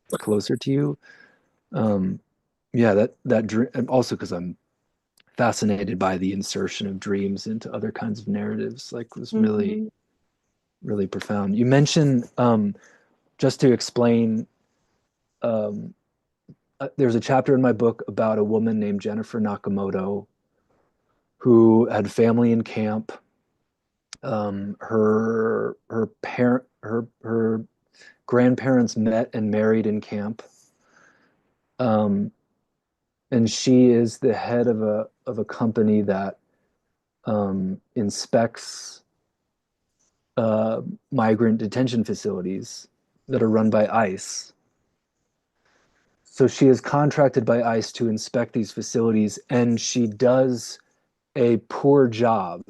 to you. Um, yeah, that dream, and also because I'm fascinated by the insertion of dreams into other kinds of narratives, like was really, Mhm. really profound. You mentioned, just to explain, um, there's a chapter in my book about a woman named Jennifer Nakamoto who had family in camp. Her grandparents met and married in camp, um, and she is the head of a company that inspects migrant detention facilities that are run by ICE. So she is contracted by ICE to inspect these facilities, and she does a poor job.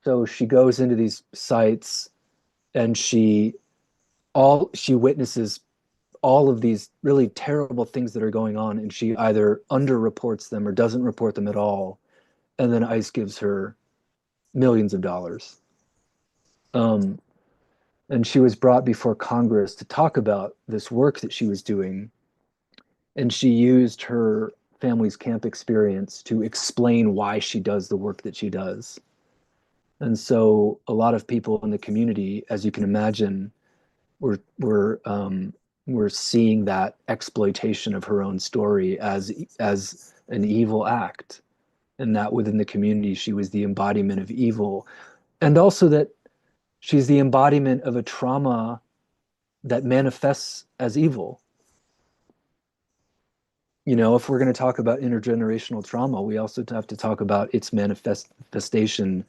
So she goes into these sites, and she witnesses all of these really terrible things that are going on, and she either underreports them or doesn't report them at all, and then ICE gives her millions of dollars. Um, and she was brought before Congress to talk about this work that she was doing, and she used her family's camp experience to explain why she does the work that she does. And so a lot of people in the community, as you can imagine, were seeing that exploitation of her own story as an evil act, and that within the community she was the embodiment of evil, and also that she's the embodiment of a trauma that manifests as evil. If we're going to talk about intergenerational trauma, we also have to talk about its manifestation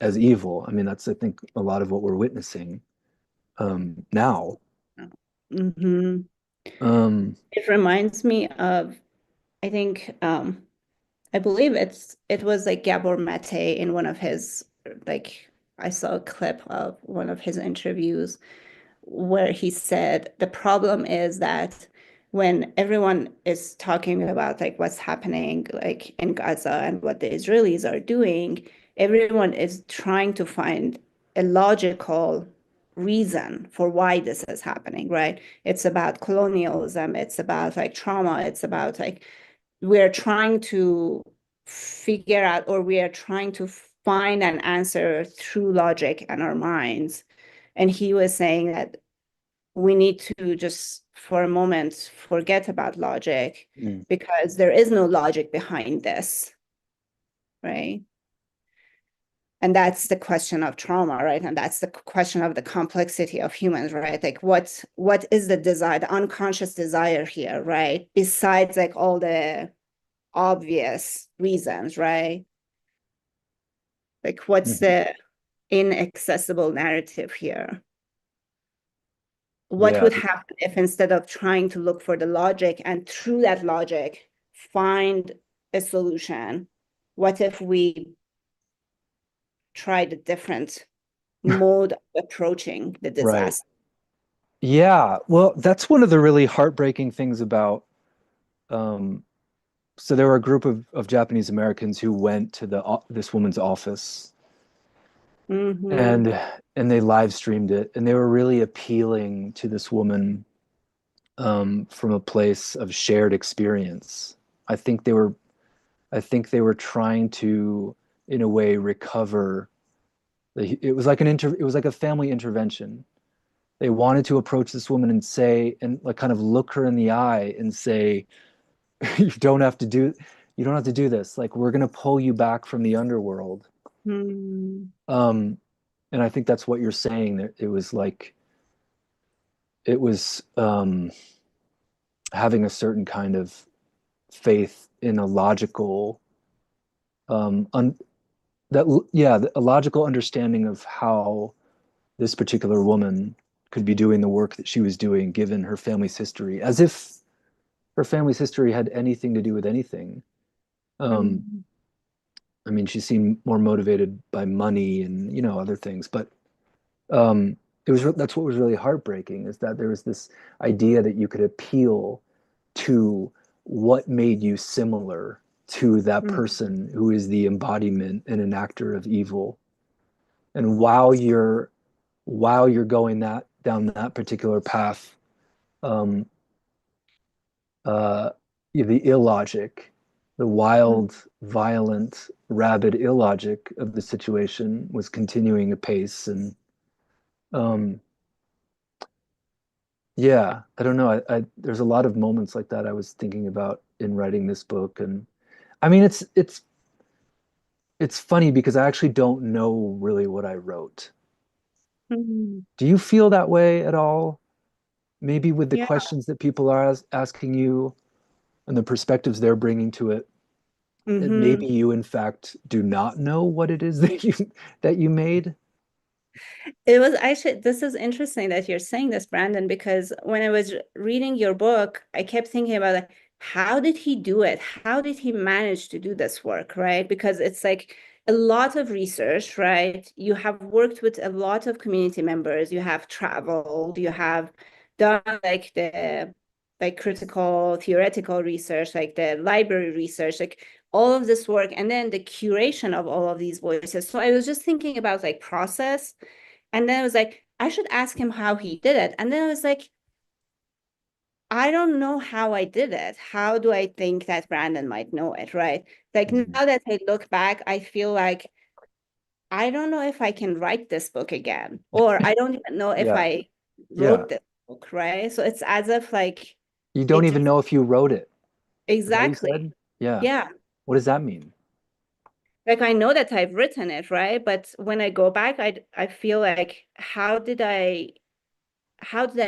as evil. I mean, that's, I think, a lot of what we're witnessing now. Mhm. Um, It reminds me of, I think, I believe it was like Gabor Mate in one of his, like, I saw a clip of one of his interviews where he said the problem is that when everyone is talking about like what's happening like in Gaza and what the Israelis are doing, everyone is trying to find a logical reason for why this is happening, right? It's about colonialism, it's about like trauma, it's about like we're trying to figure out, or we are trying to find an answer through logic and our minds. And he was saying that we need to just for a moment forget about logic because there is no logic behind this, right? And that's the question of trauma, right? And that's the question of the complexity of humans, right? Like what is the desire, the unconscious desire here, right? Besides like all the obvious reasons, right? Like what's the inaccessible narrative here? What would happen if instead of trying to look for the logic and through that logic find a solution, what if we tried a different mode of approaching the disaster? Yeah, well, that's one of the really heartbreaking things about so there were a group of Japanese Americans who went to this woman's office and they live streamed it, and they were really appealing to this woman from a place of shared experience. I think they were trying to, in a way, recover. It was like it was like a family intervention. They wanted to approach this woman and say, and like kind of look her in the eye and say, you don't have to do this. Like, we're gonna pull you back from the underworld. And I think that's what you're saying. That it was like it was having a certain kind of faith in a logical a logical understanding of how this particular woman could be doing the work that she was doing given her family's history, as if her family's history had anything to do with anything. I mean, she seemed more motivated by money and, you know, other things, but that's what was really heartbreaking, is that there was this idea that you could appeal to what made you similar to that person who is the embodiment and an actor of evil. And while you're going down that particular path, the illogic, the wild, violent, rabid illogic of the situation was continuing apace. And yeah, I don't know. There's a lot of moments like that I was thinking about in writing this book. And I mean, it's funny because I actually don't know really what I wrote. Do you feel that way at all? Maybe with the Yeah. questions that people are asking you and the perspectives they're bringing to it, that maybe you in fact do not know what it is that you made. It was actually, this is interesting that you're saying this, Brandon, because when I was reading your book, I kept thinking about like, how did he do it? How did he manage to do this work, right? Because it's like a lot of research, right? You have worked with a lot of community members, you have traveled, you have done like the critical theoretical research, like the library research, like all of this work, and then the curation of all of these voices. So I was just thinking about like process. And then I was like, I should ask him how he did it. And then I was like, I don't know how I did it. How do I think that Brandon might know it, right? Like now that I look back, I feel like I don't know if I can write this book again, or I don't even know if I wrote this book, right? So it's as if like you don't even know if you wrote it. Is that what you exactly. said? Yeah. Yeah. What does that mean? Like I know that I've written it, right? But when I go back, I feel like how did I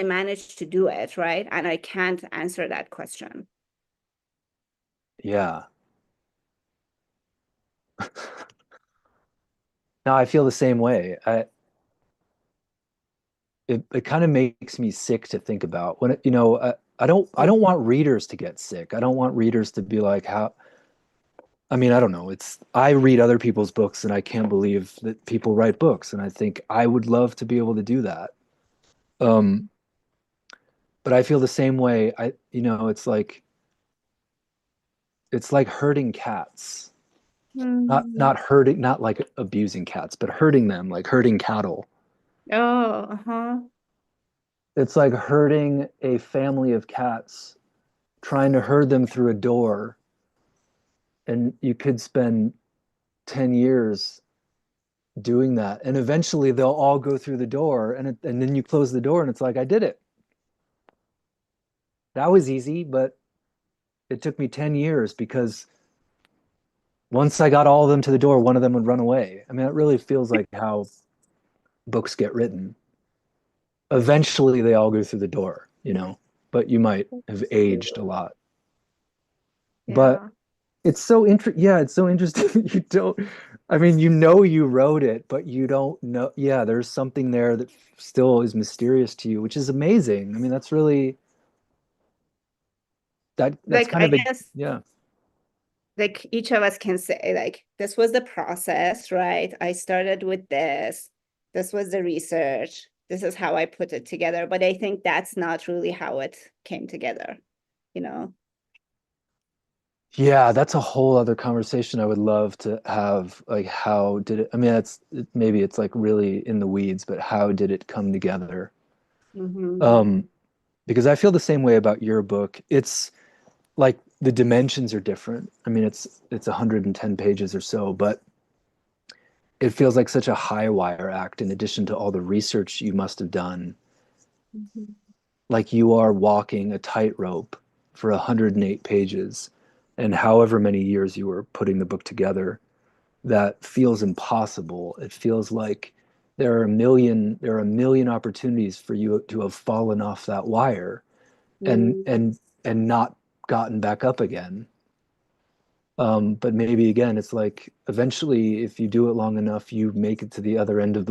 manage to do it, right? And I can't answer that question. Yeah. No, I feel the same way. It kind of makes me sick to think about when I don't want readers to get sick. I don't want readers to be like, how, I mean, I don't know. I read other people's books and I can't believe that people write books. And I think I would love to be able to do that. But I feel the same way. It's like herding cats. Not hurting, not like abusing cats, but hurting them, like herding cattle. Oh, uh-huh. It's like herding a family of cats, trying to herd them through a door. And you could spend 10 years doing that. And eventually they'll all go through the door, and then you close the door and it's like, I did it. That was easy, but it took me 10 years because once I got all of them to the door, one of them would run away. I mean, it really feels like how books get written. Eventually they all go through the door, but you might have aged a lot. But Yeah. it's so interesting. You don't, I mean, you wrote it, but you don't know. Yeah, there's something there that still is mysterious to you, which is amazing. I mean, that's really that's Like, kind I of a guess, yeah. like, each of us can say, like, this was the process, right? I started with this. This was the research. This is how I put it together. But I think that's not really how it came together, you know? Yeah, that's a whole other conversation I would love to have. Like, how did it? I mean, maybe it's like really in the weeds, but how did it come together? Mm-hmm. Um, because I feel the same way about your book. It's like the dimensions are different. I mean, it's 110 pages or so, but it feels like such a high wire act in addition to all the research you must have done. Mm-hmm. Like you are walking a tightrope for 108 pages, and however many years you were putting the book together, that feels impossible. It feels like there are a million opportunities for you to have fallen off that wire and Mm-hmm. and and not gotten back up again. But maybe again, it's like eventually, if you do it long enough, you make it to the other end of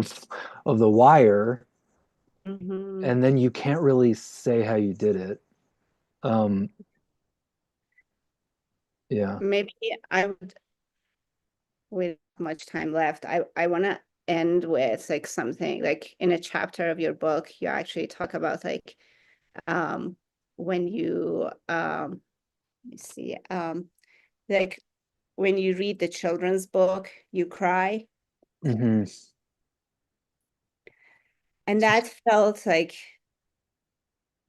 the wire, Mm-hmm. and then you can't really say how you did it. Um, yeah. Maybe I would, with much time left, I want to end with like something like in a chapter of your book, you actually talk about like um when you let me see like when you read the children's book, you cry. Hmm. And that felt like,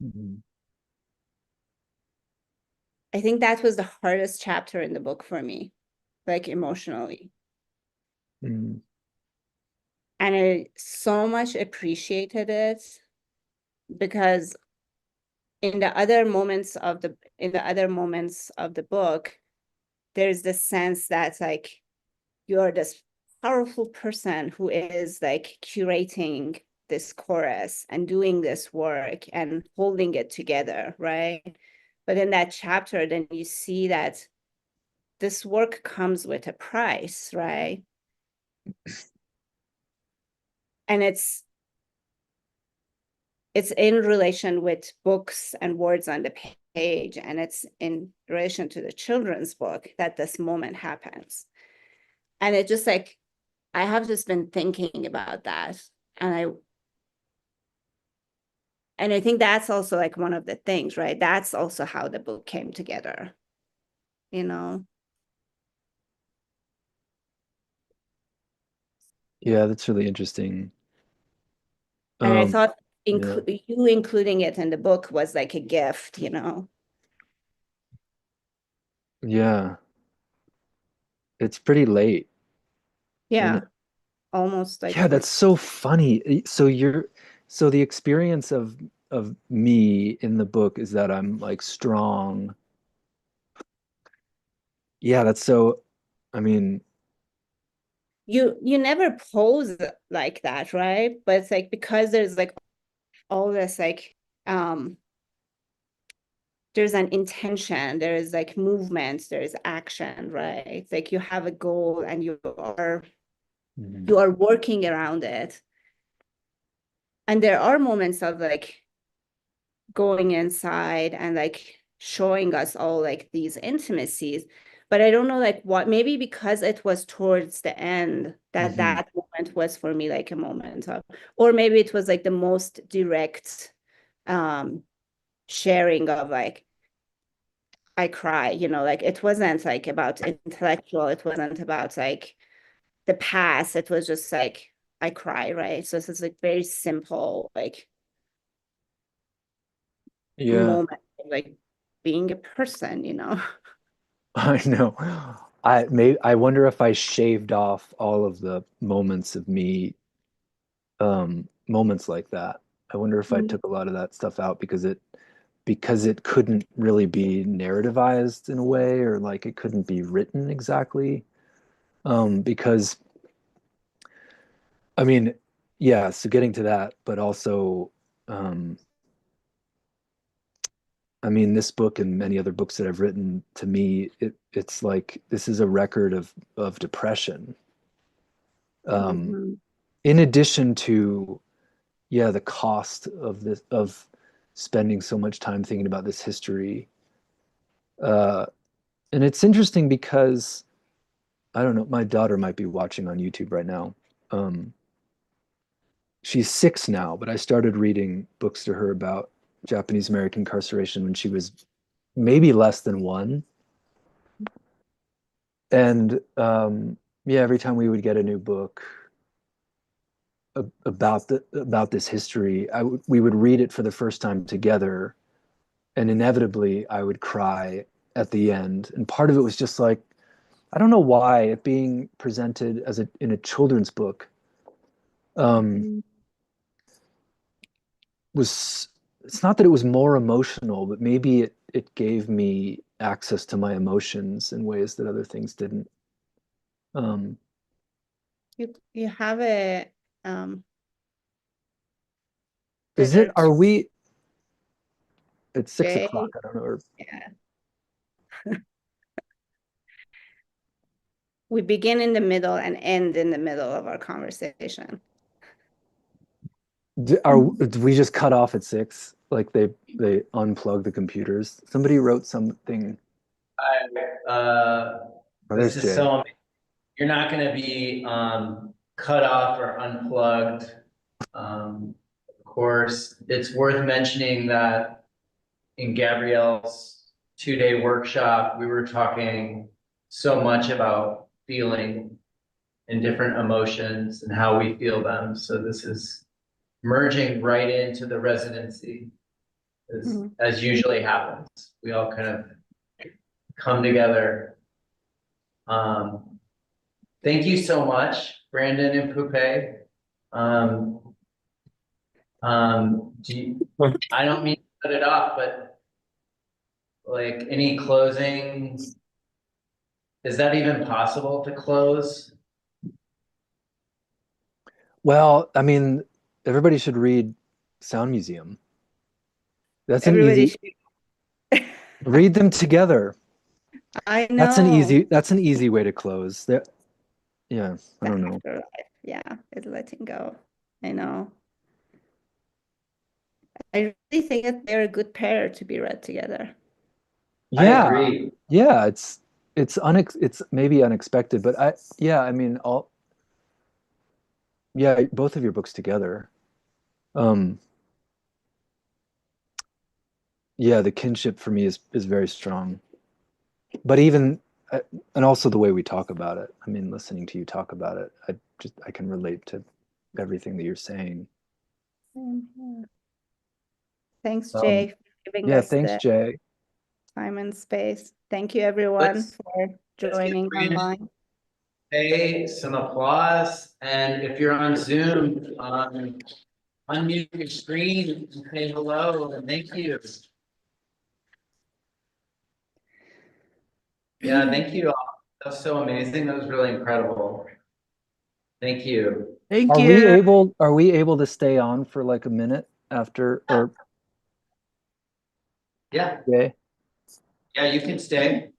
Hmm. I think that was the hardest chapter in the book for me, like emotionally. Hmm. And I so much appreciated it because in the other moments of the book, there's this sense that like you're this powerful person who is like curating this chorus and doing this work and holding it together, right? But in that chapter, then you see that this work comes with a price, right? And it's in relation with books and words on the page, and it's in relation to the children's book that this moment happens. And it just like I have just been thinking about that, and I think that's also like one of the things, right? That's also how the book came together, you know. Yeah, that's really interesting. And I Um, thought yeah, you including it in the book was like a gift, you know. yeah, it's pretty late, isn't Yeah, it? almost like Yeah, 40. that's so funny. So the experience of me in the book is that I'm like strong. Yeah, that's so, I mean, You never pose like that, right? But it's like because there's like all this like um there's an intention, there's like movement, there's action, right? It's like you have a goal and mhm, you are working around it. And there are moments of like going inside and like showing us all like these intimacies, but I don't know like what, maybe because it was towards the end that mhm. that moment was for me like a moment of, or maybe it was like the most direct um sharing of like I cry, you know, like it wasn't like about intellectual, it wasn't about like the past, it was just like I cry, right? So it's like very simple like Yeah, moment of, like being a person, you know. I know. I wonder if I shaved off all of the moments of me, moments like that. I wonder if I Mm. took a lot of that stuff out because it couldn't really be narrativized in a way, or like it couldn't be written exactly. Because I mean, yeah, so getting to that, but also, um, I mean, this book and many other books that I've written, to me, it's like this is a record of depression. Um, Mhm. in addition to, yeah, the cost of this of spending so much time thinking about this history. Uh, and it's interesting because I don't know, my daughter might be watching on YouTube right now. Um, she's 6 now, but I started reading books to her about Japanese American incarceration when she was maybe less than 1. And yeah, every time we would get a new book about this history, we would read it for the first time together, and inevitably I would cry at the end. And part of it was just like, I don't know why it being presented as in a children's book, um, Mhm. was, it's not that it was more emotional, but maybe it gave me access to my emotions in ways that other things didn't. Um, You have a um is it? dinner Are we? It's 6 o'clock. Jay. I don't know. Or, Yeah. We begin in the middle and end in the middle of our conversation. do we just cut off at 6? Like they unplug the computers. Somebody wrote something. Uh, Oh, this there's is Jay. so amazing. You're not gonna be cut off or unplugged. Of course, it's worth mentioning that in Gabrielle's 2-day workshop, we were talking so much about feeling and different emotions and how we feel them. So this is merging right into the residency, Mhm. as usually happens. We all kind of come together. Thank you so much, Brandon and Poupeh. Um, I don't mean to cut it off, but like any closing, is that even possible to close? Well, I mean, everybody should read Sound Museum. That's an Everybody easy. should. Read them together. I know. That's an easy way to close. Yeah, I The don't know. afterlife. Yeah, it's letting go. I know. I really think that they're a good pair to be read together. I Yeah, agree. yeah, it's maybe unexpected, but yeah, I mean, all yeah, both of your books together. Um, yeah, the kinship for me is very strong. But even uh, and also the way we talk about it. I mean, listening to you talk about it, I can relate to everything that you're saying. Same here. Thanks, Um, Jay, for giving yeah, us thanks, the Jay. time and space. Thank you, everyone, for Let's give joining Brandon online. some applause. And if you're on Zoom, unmute your screen and say hello and thank you. Yeah, thank you all. That was so amazing. That was really incredible. Thank you. Thank you. Are we able to stay on for like a minute after or Yeah, Jay? yeah, you can stay.